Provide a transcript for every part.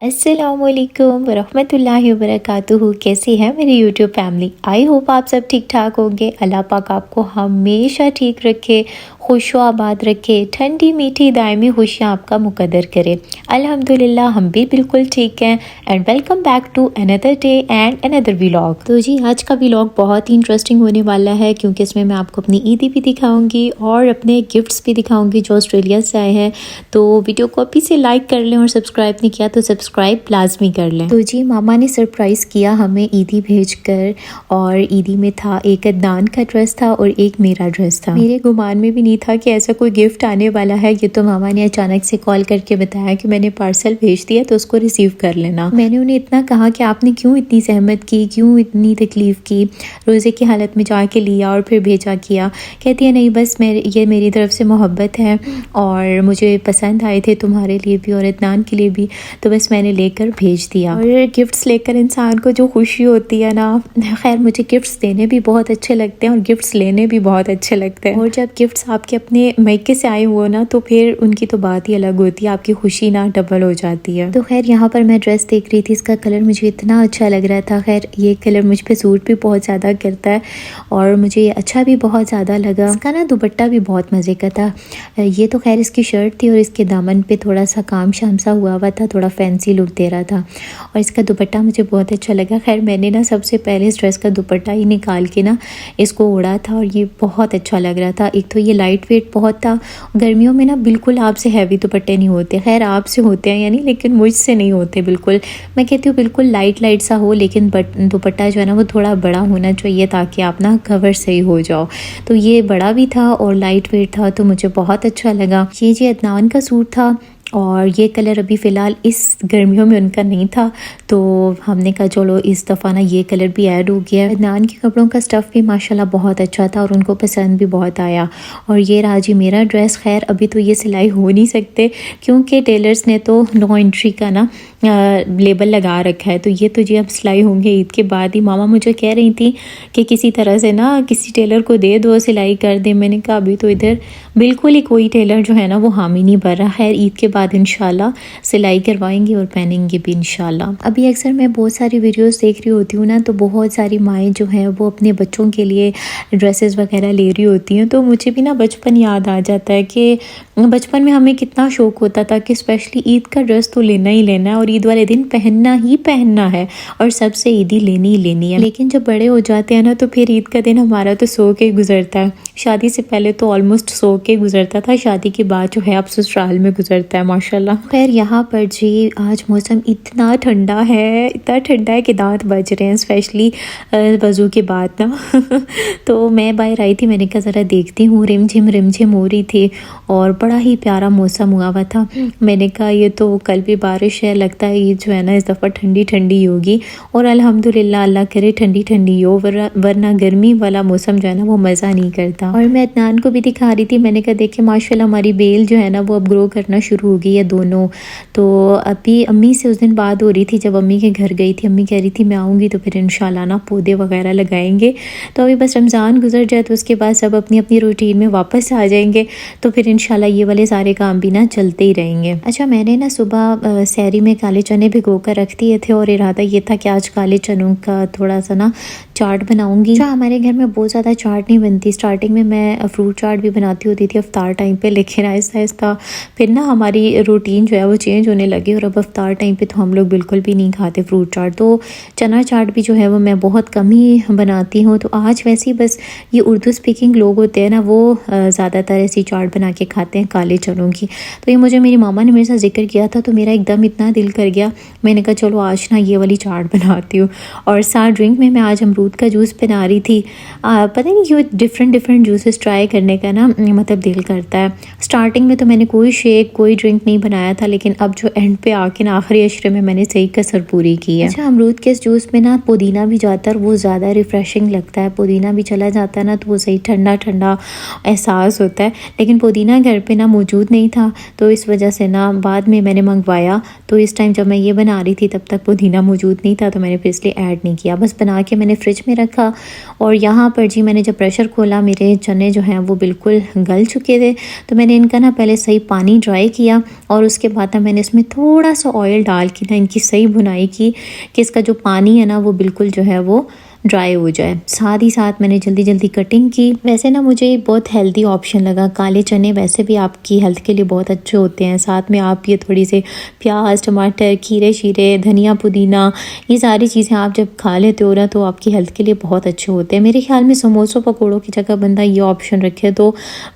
अस्सलामुअलैकुम वरहमतुल्लाहि वबरकातुहू। कैसी है मेरी यूट्यूब फैमिली? आई होप आप सब ठीक ठाक होंगे। अल्लाह पाक आपको हमेशा ठीक रखे, खुश व आबाद रखे, ठंडी मीठी दायमी खुशियाँ आपका मुकद्दर करे। अल्हम्दुलिल्लाह हम भी बिल्कुल ठीक हैं। And welcome back to another day and another vlog. तो जी आज का व्लॉग बहुत ही इंटरेस्टिंग होने वाला है, क्योंकि इसमें मैं आपको अपनी ईदी भी दिखाऊंगी और अपने गिफ्ट्स भी दिखाऊंगी जो ऑस्ट्रेलिया से आए हैं। तो वीडियो को अभी से लाइक कर लें और सब्सक्राइब नहीं किया तो सब्सक्राइब लाजमी कर लें। तो जी मामा ने सरप्राइज़ किया हमें ईदी भेजकर, और ईदी में था एक अदनान का ड्रेस था और एक मेरा ड्रेस था। मेरे गुमान में भी नहीं था कि ऐसा कोई गिफ्ट आने वाला है। ये तो मामा ने अचानक से कॉल करके बताया कि मैंने पार्सल भेज दिया तो उसको रिसीव कर लेना। मैंने उन्हें इतना कहा कि आपने क्यों इतनी सहमत की, क्यों इतनी तकलीफ़ की, रोज़े की हालत में जाके लिया और फिर भेजा किया। कहती है नहीं बस ये मेरी तरफ से मोहब्बत है और मुझे पसंद आए थे तुम्हारे लिए भी और अदनान के लिए भी, तो बस मैंने लेकर भेज दिया। और गिफ्ट्स लेकर इंसान को जो खुशी होती है ना, खैर मुझे गिफ्ट्स देने भी बहुत अच्छे लगते हैं और गिफ्ट्स लेने भी बहुत अच्छे लगते हैं। और जब गिफ्ट्स आपके अपने मैके से आए हुए ना तो फिर उनकी तो बात ही अलग होती है, आपकी खुशी ना डबल हो जाती है। तो खैर यहाँ पर मैं ड्रेस देख रही थी, इसका कलर मुझे इतना अच्छा लग रहा था। खैर ये कलर मुझ पे सूट भी बहुत ज़्यादा करता है और मुझे ये अच्छा भी बहुत ज़्यादा लगा। इसका ना दुपट्टा भी बहुत मज़े का था। ये तो खैर इसकी शर्ट थी और इसके दामन पे थोड़ा सा काम शाम सा हुआ था, थोड़ा फैंसी लुक दे रहा था और इसका दुपट्टा मुझे बहुत अच्छा लगा। खैर मैंने ना सबसे पहले इस ड्रेस का दुपट्टा ही निकाल के ना इसको ओढ़ा था और ये बहुत अच्छा लग रहा था। एक तो ये लाइट वेट बहुत था। गर्मियों में ना बिल्कुल आपसे हैवी दुपट्टे नहीं होते, खैर आपसे होते हैं यानी, लेकिन मुझसे नहीं होते बिल्कुल। मैं कहती हूँ बिल्कुल लाइट लाइट सा हो, लेकिन दुपट्टा जो है ना वो थोड़ा बड़ा होना चाहिए ताकि आप ना कवर सही हो जाओ। तो ये बड़ा भी था और लाइट वेट था तो मुझे बहुत अच्छा लगा। ये जी अदनान का सूट था और ये कलर अभी फ़िलहाल इस गर्मियों में उनका नहीं था, तो हमने कहा चलो इस दफ़ा ना ये कलर भी ऐड हो गया। अदनान के कपड़ों का स्टफ़ भी माशाल्लाह बहुत अच्छा था और उनको पसंद भी बहुत आया। और ये रहा जी मेरा ड्रेस। खैर अभी तो ये सिलाई हो नहीं सकते क्योंकि टेलर्स ने तो नो एंट्री का ना लेबल लगा रखा है, तो ये तो जी अब सिलाई होंगे ईद के बाद ही। मामा मुझे कह रही थी कि किसी तरह से ना किसी टेलर को दे दो, सिलाई कर दे। मैंने कहा अभी तो इधर बिल्कुल ही कोई टेलर जो है ना वो हामी नहीं भर रहा। खैर ईद के बाद इंशाल्लाह सिलाई करवाएंगे और पहनेंगे भी इंशाल्लाह। अभी अक्सर मैं बहुत सारी वीडियोस देख रही होती हूँ ना, तो बहुत सारी माएँ जो हैं वो अपने बच्चों के लिए ड्रेसेस वगैरह ले रही होती हैं, तो मुझे भी ना बचपन याद आ जाता है कि बचपन में हमें कितना शौक़ होता था कि स्पेशली ईद का ड्रेस तो लेना ही लेना है और ईद वाले दिन पहनना ही पहनना है और सबसे ईदी लेनी ही लेनी है। लेकिन जब बड़े हो जाते हैं ना तो फिर ईद का दिन हमारा तो सो के गुजरता है। शादी से पहले तो ऑलमोस्ट सो के गुजरता था, शादी के बाद जो है अब ससुराल में गुजरता है माशाल्लाह। खैर यहाँ पर जी आज मौसम इतना ठंडा है, इतना ठंडा है कि दांत बज रहे हैं, स्पेशली वज़ू के बाद ना तो मैं बाहर आई थी, मैंने कहा ज़रा देखती हूँ। रिमझिम हो रही थी और बड़ा ही प्यारा मौसम हुआ हुआ था। मैंने कहा ये तो कल भी बारिश है, लगता है ये जो है ना इस दफ़ा ठंडी ठंडी होगी और अल्हम्दुलिल्लाह अल्लाह करे ठंडी ठंडी हो, वरना गर्मी वाला मौसम जो है ना वो मज़ा नहीं करता। और मैं अदनान को भी दिखा रही थी, मैंने कहा देखिए माशाल्लाह हमारी बेल जो है ना वो अब ग्रो करना शुरू हो गई है दोनों। तो अभी अम्मी से उस दिन बात हो रही थी, जब अम्मी के घर गई थी, अम्मी कह रही थी मैं आऊँगी तो फिर इंशाल्लाह ना पौधे वगैरह लगाएंगे। तो अभी बस रमज़ान गुजर जाए तो उसके बाद सब अपनी अपनी रूटीन में वापस आ जाएंगे, तो फिर इंशाल्लाह ये वाले सारे काम भी ना चलते ही रहेंगे। अच्छा मैंने ना सुबह सहरी में काले चने भिगो कर रख दिए थे और इरादा ये था कि आज काले चनों का थोड़ा सा ना चाट बनाऊंगी। अच्छा हमारे घर में बहुत ज़्यादा चाट नहीं बनती, स्टार्टिंग में मैं फ्रूट चाट भी बनाती होती थी अफ्तार टाइम पे, लेकिन आहिस्ता आहिस्ता फिर ना हमारी रूटीन जो है वो चेंज होने लगी और अब अफ्तार टाइम पे तो हम लोग बिल्कुल भी नहीं खाते फ्रूट चाट। तो चना चाट भी जो है वो मैं बहुत कम ही बनाती हूँ। तो आज वैसे ही बस ये उर्दू स्पीकिंग लोग होते हैं ना वो ज़्यादातर ऐसी चाट बना के खाते हैं काले चनों की। तो ये मुझे मेरी मामा ने मेरे साथ जिक्र किया था तो मेरा एकदम इतना दिल कर गया, मैंने कहा चलो आज ना ये वाली चाट बनाती हूँ। और साथ ड्रिंक में मैं आज अमरूद का जूस बना रही थी। पता नहीं क्यों डिफरेंट जूसेस ट्राई करने का ना मतलब दिल करता है। स्टार्टिंग में तो मैंने कोई शेक कोई ड्रिंक नहीं बनाया था, लेकिन अब जो एंड पे आके ना आखिरी अशरे में मैंने सही कसर पूरी की है। अच्छा अमरूद के इस जूस में ना पुदीना भी जाता है और वो ज़्यादा रिफ्रेशिंग लगता है। पुदीना भी चला जाता है ना तो वो सही ठंडा ठंडा एहसास होता है, लेकिन पुदीना घर पे ना मौजूद नहीं था तो इस वजह से ना बाद में मैंने मंगवाया। तो इस टाइम जब मैं ये बना रही थी तब तक पुदीना मौजूद नहीं था तो मैंने फिर इसलिए ऐड नहीं किया। बस बना के मैंने फ्रिज फ्रिज में रखा। और यहाँ पर जी मैंने जब प्रेशर खोला, मेरे चने जो हैं वो बिल्कुल गल चुके थे। तो मैंने इनका ना पहले सही पानी ड्राई किया और उसके बाद ना मैंने इसमें थोड़ा सा ऑयल डाल के ना इनकी सही भुनाई की कि इसका जो पानी है ना वो बिल्कुल जो है वो ड्राई हो जाए। साथ ही साथ मैंने जल्दी जल्दी कटिंग की। वैसे ना मुझे बहुत हेल्दी ऑप्शन लगा, काले चने वैसे भी आपकी हेल्थ के लिए बहुत अच्छे होते हैं। साथ में आप ये थोड़ी से प्याज, टमाटर, खीरे शीरे, धनिया, पुदीना, ये सारी चीज़ें आप जब खा लेते हो ना तो आपकी हेल्थ के लिए बहुत अच्छे होते हैं। मेरे ख्याल में समोसों पकौड़ों की जगह बंदा ये ऑप्शन रखे तो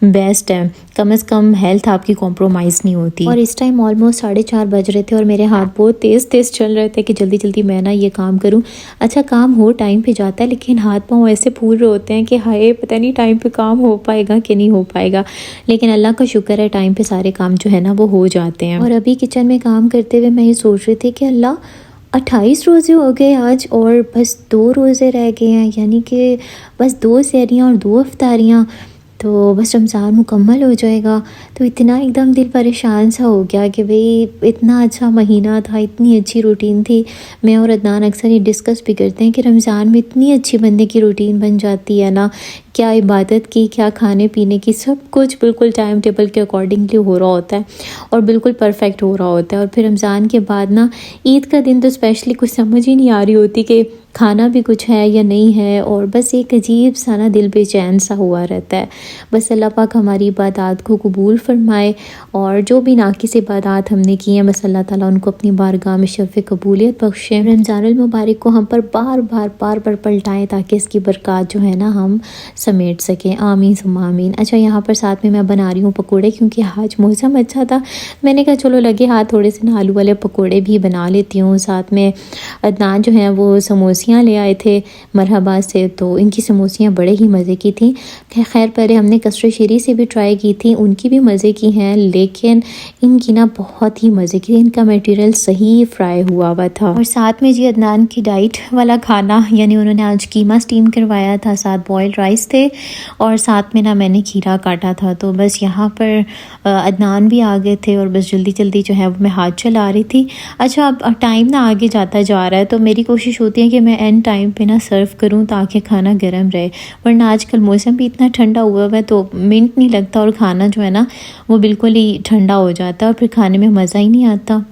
बेस्ट है, कम से कम हेल्थ आपकी कॉम्प्रोमाइज़ नहीं होती। और इस टाइम ऑलमोस्ट 4:30 बज रहे थे और मेरे हाथ बहुत तेज़ तेज़ चल रहे थे कि जल्दी जल्दी मैं ना ये काम करूँ। अच्छा काम हो टाइम पे जाता है, लेकिन हाथ पाँव ऐसे फूल रहे होते हैं कि हाय पता नहीं टाइम पे काम हो पाएगा कि नहीं हो पाएगा। लेकिन अल्लाह का शुक्र है टाइम पे सारे काम जो है ना वो हो जाते हैं। और अभी किचन में काम करते हुए मैं ये सोच रही थी कि अल्लाह 28 रोज़े हो गए आज और बस 2 रोज़े रह गए हैं, यानी कि बस 2 सहरियाँ और 2 अफ्तारियाँ, तो बस रमज़ान मुकम्मल हो जाएगा। तो इतना एकदम दिल परेशान सा हो गया कि भाई इतना अच्छा महीना था, इतनी अच्छी रूटीन थी। मैं और अदनान अक्सर ये डिस्कस भी करते हैं कि रमज़ान में इतनी अच्छी बंदे की रूटीन बन जाती है ना, क्या इबादत की, क्या खाने पीने की, सब कुछ बिल्कुल टाइम टेबल के अकॉर्डिंगली हो रहा होता है और बिल्कुल परफेक्ट हो रहा होता है। और फिर रमज़ान के बाद ना ईद का दिन तो स्पेशली कुछ समझ ही नहीं आ रही होती कि खाना भी कुछ है या नहीं है, और बस एक अजीब सा ना दिल बेचैन सा हुआ रहता है। बस अल्लाह पाक हमारी इबादत को कबूल फरमाए और जो भी नाकिस इबादत हमने की हैं बस अल्लाह ताला उनको अपनी बारगाह में शफ़ कबूलियत बख्शे। रमज़ानुल मुबारक को हम पर बार बार पलटाएँ ताकि इसकी बरक़ात जो है ना हम समेट सकें। आमीन सुम्मा आमीन। अच्छा यहाँ पर साथ में मैं बना रही हूँ पकोड़े, क्योंकि आज मौसम अच्छा था। मैंने कहा चलो लगे हाथ थोड़े से ना आलू वाले पकोड़े भी बना लेती हूँ। साथ में अदनान जो हैं वो समोसियाँ ले आए थे मरहबा से, तो इनकी समोसियाँ बड़े ही मज़े की थी। खैर पहले हमने कस्टर्ड शीरी से भी ट्राई की थी, उनकी भी मज़े की हैं, लेकिन इनकी ना बहुत ही मज़े की, इनका मटेरियल सही फ्राई हुआ था। और साथ में जी अदनान की डाइट वाला खाना, यानी उन्होंने आज कीमा स्टीम करवाया था, साथ बॉयल्ड राइस थे और साथ में ना मैंने खीरा काटा था। तो बस यहाँ पर अदनान भी आ गए थे और बस जल्दी जल्दी जो है वो मैं हाथ चला रही थी। अच्छा अब टाइम ना आगे जाता जा रहा है, तो मेरी कोशिश होती है कि मैं एंड टाइम पे ना सर्व करूँ ताकि खाना गर्म रहे, वरना आजकल मौसम भी इतना ठंडा हुआ है तो मिनट नहीं लगता और खाना जो है ना वो बिल्कुल ही ठंडा हो जाता है और फिर खाने में मज़ा ही नहीं आता।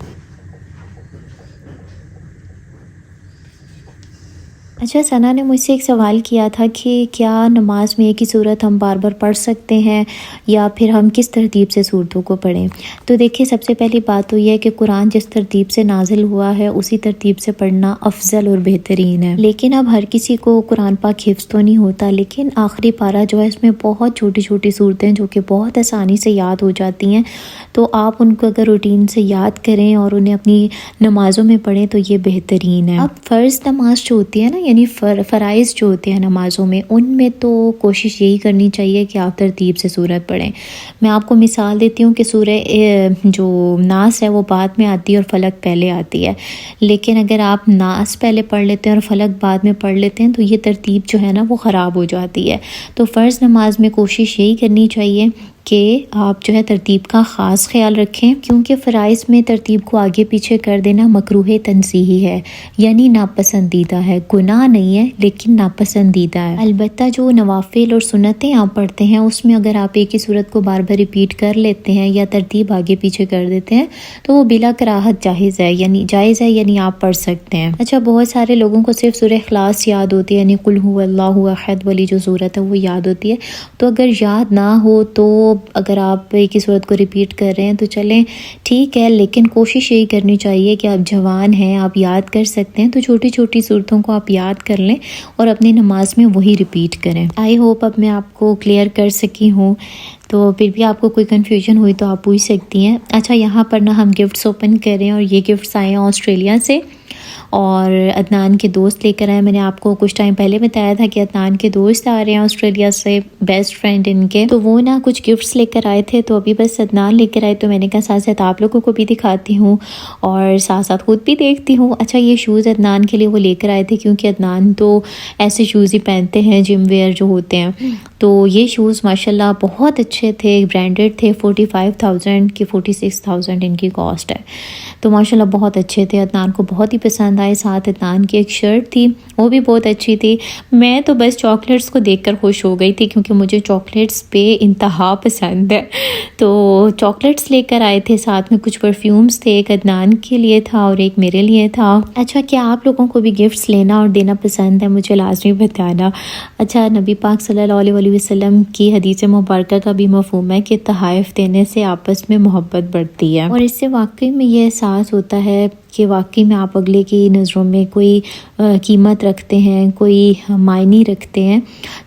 अच्छा सना ने मुझसे एक सवाल किया था कि क्या नमाज में एक ही सूरत हम बार बार पढ़ सकते हैं या फिर हम किस तरतीब से सूरतों को पढ़ें। तो देखिए सबसे पहली बात तो यह है कि कुरान जिस तरतीब से नाजिल हुआ है उसी तरतीब से पढ़ना अफजल और बेहतरीन है। लेकिन अब हर किसी को कुरान पाक हिफ्ज़ तो नहीं होता, लेकिन आखिरी पारा जो है इसमें बहुत छोटी छोटी सूरतें जो कि बहुत आसानी से याद हो जाती हैं, तो आप उनको अगर रूटीन से याद करें और उन्हें अपनी नमाज़ों में पढ़ें तो ये बेहतरीन है। अब फ़र्ज़ नमाज जो होती है ना, यानी फ़राइज़ जो होते हैं नमाज़ों में, उनमें तो कोशिश यही करनी चाहिए कि आप तरतीब से सूरत पढ़ें। मैं आपको मिसाल देती हूँ कि सूरह जो नास है वो बाद में आती है और फ़लक पहले आती है, लेकिन अगर आप नास पहले पढ़ लेते हैं और फ़लक बाद में पढ़ लेते हैं तो ये तरतीब जो है ना वो ख़राब हो जाती है। तो फ़र्ज़ नमाज में कोशिश यही करनी चाहिए कि आप जो है तरतीब का ख़ास ख्याल रखें, क्योंकि फ़राइज़ में तरतीब को आगे पीछे कर देना मकरूह तंज़ीही है, यानी नापसंदीदा है। गुनाह नहीं है लेकिन नापसंदीदा है। अलबत्ता जो नवाफिल और सुन्नतें आप पढ़ते हैं उसमें अगर आप एक ही सूरत को बार बार रिपीट कर लेते हैं या तरतीब आगे पीछे कर देते हैं तो वो बिला कराहत जायज़ है, यानी आप पढ़ सकते हैं। अच्छा बहुत सारे लोगों को सिर्फ सूरह इखलास याद होती है, यानी कुल हुवल्लाहु अहद वाली जो सूरत है वो याद होती है। तो अगर याद ना हो तो अगर आप एक ही सूरत को रिपीट कर रहे हैं तो चलें ठीक है, लेकिन कोशिश यही करनी चाहिए कि आप जवान हैं, आप याद कर सकते हैं, तो छोटी छोटी सूरतों को आप याद कर लें और अपनी नमाज में वही रिपीट करें। आई होप अब मैं आपको क्लियर कर सकी हूँ, तो फिर भी आपको कोई कन्फ्यूजन हुई तो आप पूछ सकती हैं। अच्छा यहाँ पर ना हम गिफ्ट्स ओपन करें और ये गिफ्ट्स आए हैं ऑस्ट्रेलिया से और अदनान के दोस्त लेकर आए। मैंने आपको कुछ टाइम पहले बताया था कि अदनान के दोस्त आ रहे हैं ऑस्ट्रेलिया से, बेस्ट फ्रेंड इनके, तो वो ना कुछ गिफ्ट्स लेकर आए थे। तो अभी बस अदनान लेकर आए तो मैंने कहा साथ साथ आप लोगों को भी दिखाती हूँ और साथ साथ खुद भी देखती हूँ। अच्छा ये शूज़ अदनान के लिए वो लेकर आए थे, क्योंकि अदनान तो ऐसे शूज़ ही पहनते हैं जिम वेयर जो होते हैं, तो ये शूज़ माशाल्लाह बहुत अच्छे अच्छे थे, ब्रांडेड थे, 45,000 की 46,000 इनकी कॉस्ट है। तो माशाल्लाह बहुत अच्छे थे, अदनान को बहुत ही पसंद आए। साथ अदनान की एक शर्ट थी, वो भी बहुत अच्छी थी। मैं तो बस चॉकलेट्स को देखकर खुश हो गई थी क्योंकि मुझे चॉकलेट्स पे इंतहा पसंद है। तो चॉकलेट्स लेकर आए थे, साथ में कुछ परफ्यूम्स थे, एक अदनान के लिए था और एक मेरे लिए था। अच्छा, क्या आप लोगों को भी गिफ्ट्स लेना और देना पसंद है? मुझे लाजमी बताना। अच्छा, नबी पाक सल्लल्लाहु अलैहि वसल्लम की हदीस मुबारक का भी मफ़हूम है कि तोहफ़े देने से आपस में मोहब्बत बढ़ती है और इससे वाकई में ये एहसास होता है कि वाकई में आप अगले की नज़रों में कोई कीमत रखते हैं, कोई मायने रखते हैं।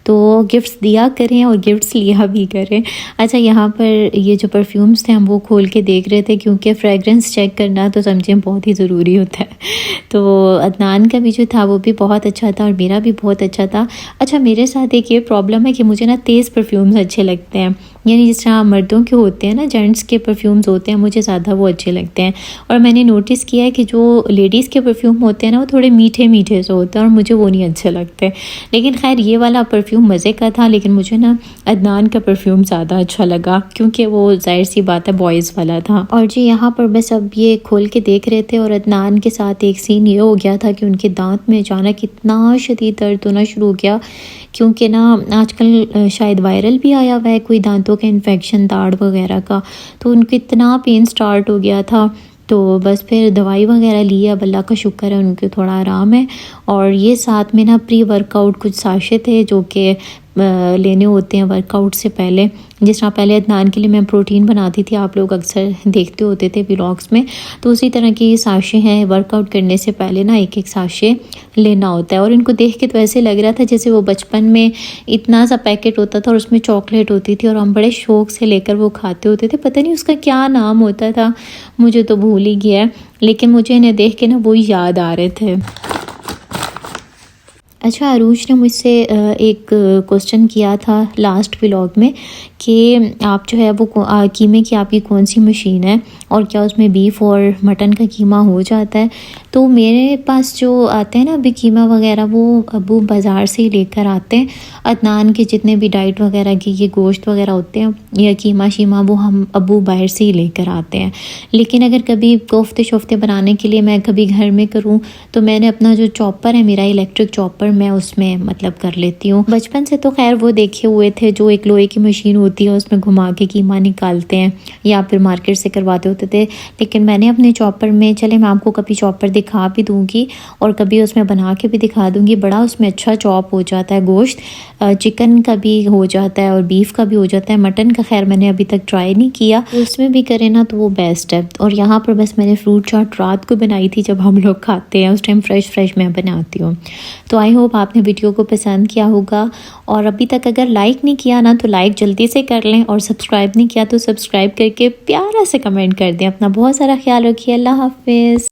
तो गिफ्ट्स दिया करें और गिफ्ट्स लिया भी करें। अच्छा, यहाँ पर ये जो परफ्यूम्स थे हम वो खोल के देख रहे थे क्योंकि फ्रेगरेंस चेक करना तो समझें बहुत ही ज़रूरी होता है। तो अदनान का भी जो था वो भी बहुत अच्छा था और मेरा भी बहुत अच्छा था। अच्छा, मेरे साथ एक ये प्रॉब्लम है कि मुझे ना तेज़ परफ्यूम्स अच्छे लगते हैं, यानी जिस तरह मर्दों के होते हैं ना, जेंट्स के परफ्यूम्स होते हैं, मुझे ज़्यादा वो अच्छे लगते हैं। और मैंने नोटिस किया है कि जो लेडीज़ के परफ्यूम होते हैं ना वो थोड़े मीठे मीठे से होते हैं और मुझे वो नहीं अच्छे लगते। लेकिन खैर ये वाला परफ्यूम मज़े का था, लेकिन मुझे ना अदनान का परफ्यूम ज़्यादा अच्छा लगा क्योंकि वो जाहिर सी बात है बॉयज़ वाला था। और जी यहाँ पर बस अब ये खोल के देख रहे थे और अदनान के साथ एक सीन ये हो गया था कि उनके दांत में अचानक इतना शदीद दर्द होना शुरू हो गया क्योंकि ना आजकल शायद वायरल भी आया हुआ है कोई दांतों का इन्फेक्शन, दाढ़ वगैरह का। तो उनको इतना पेन स्टार्ट हो गया था, तो बस फिर दवाई वगैरह ली। अब अल्लाह का शुक्र है उनको थोड़ा आराम है। और ये साथ में ना प्री वर्कआउट कुछ साशे थे जो कि लेने होते हैं वर्कआउट से पहले। जिस तरह पहले अदनान के लिए मैं प्रोटीन बनाती थी, आप लोग अक्सर देखते होते थे व्लॉग्स में, तो उसी तरह की ये साशे हैं। वर्कआउट करने से पहले ना एक एक साशे लेना होता है। और इनको देख के तो ऐसे लग रहा था जैसे वो बचपन में इतना सा पैकेट होता था और उसमें चॉकलेट होती थी और हम बड़े शौक़ से लेकर वो खाते होते थे। पता नहीं उसका क्या नाम होता था, मुझे तो भूल ही गया है, लेकिन मुझे इन्हें देख के ना वो याद आ रहे थे। अच्छा, अरूज ने मुझसे एक क्वेश्चन किया था लास्ट व्लॉग में कि आप जो है वो कीमे की आपकी कौन सी मशीन है और क्या उसमें बीफ और मटन का कीमा हो जाता है। तो मेरे पास जो आते हैं ना अभी कीमा वगैरह वो अबू बाज़ार से ही लेकर आते हैं। अदनान के जितने भी डाइट वगैरह के ये गोश्त वगैरह होते हैं या कीमा शीमा वो हम अबू बाहर से ही लेकर आते हैं। लेकिन अगर कभी कोफ्ते शोफ्ते बनाने के लिए मैं कभी घर में करूँ तो मैंने अपना जो चॉपर है, मेरा इलेक्ट्रिक चॉपर, मैं उसमें मतलब कर लेती हूँ। बचपन से तो खैर वो देखे हुए थे जो एक लोहे की मशीन होती है उसमें घुमा के कीमा निकालते हैं या फिर मार्केट से करवाते होते थे। लेकिन मैंने अपने चॉपर में, चले मैं आपको कभी चॉपर दिखा भी दूँगी और कभी उसमें बना के भी दिखा दूँगी, बड़ा उसमें अच्छा चॉप हो जाता है। गोश्त चिकन का भी हो जाता है और बीफ का भी हो जाता है। मटन का खैर मैंने अभी तक ट्राई नहीं किया, उसमें भी करें ना तो वो बेस्ट है। और यहाँ पर बस मैंने फ्रूट चाट रात को बनाई थी जब हम लोग खाते हैं, उस टाइम फ्रेश मैं बनाती हूँ। तो आई होप आपने वीडियो को पसंद किया होगा और अभी तक अगर लाइक नहीं किया ना तो लाइक जल्दी से कर लें और सब्सक्राइब नहीं किया तो सब्सक्राइब करके प्यारा से कमेंट कर दें। अपना बहुत सारा ख्याल रखिए। अल्लाह हाफिज़।